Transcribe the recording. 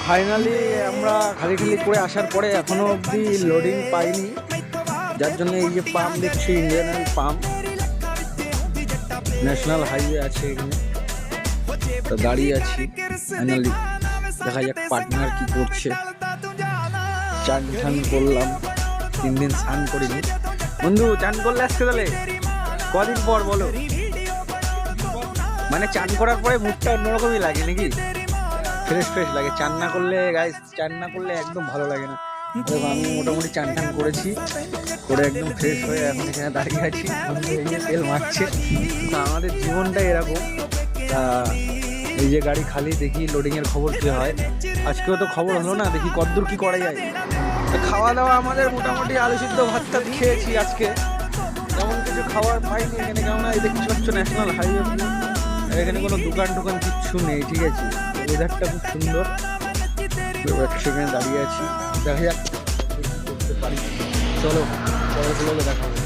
Finally আমরা খালি করে আসার পরে এখনো অবধি লোডিং পাইনি, যার জন্য এই যে পাম্প দেখছি Indian oil pump, national highway আছে এখানে, তো দাঁড়িয়ে আছি। ফাইনালি দেখা যাক পার্টনার কি করছে। চান ঠান করলাম, 3 দিন স্নান করিনি। বন্ধু চান করলে আসতে তাহলে কদিন পর বলো? মানে চান করার পরে মুখটা অন্যরকমই লাগে নাকি, ফ্রেশ লাগে। চান না করলে গাইস, চান না করলে একদম ভালো লাগে না। দেখো আমি মোটামুটি চান টান করেছি, করে একদম ফ্রেশ হয়ে এখন এখানে দাঁড়িয়ে আছি, তেল মারছে। তা আমাদের জীবনটাই এরকম। তা এই যে গাড়ি খালি, দেখি লোডিংয়ের খবর কী হয়। আজকেও তো খবর হলো না, দেখি কতদূর কী করা যায়। খাওয়া দাওয়া আমাদের মোটামুটি আলু সিদ্ধ ভাত টাত খেয়েছি আজকে, তেমন কিছু খাবার পাইনি এখানে। কেমন এই দেখতে পাচ্ছ ন্যাশনাল হাইওয়ে, এখানে কোনো দোকান টোকান কিচ্ছু নেই, ঠিক আছে। ওয়েদারটা খুব সুন্দর, সেখানে দাঁড়িয়ে আছি, দেখা যাক করতে পারি। চলো পরে দেখাবো।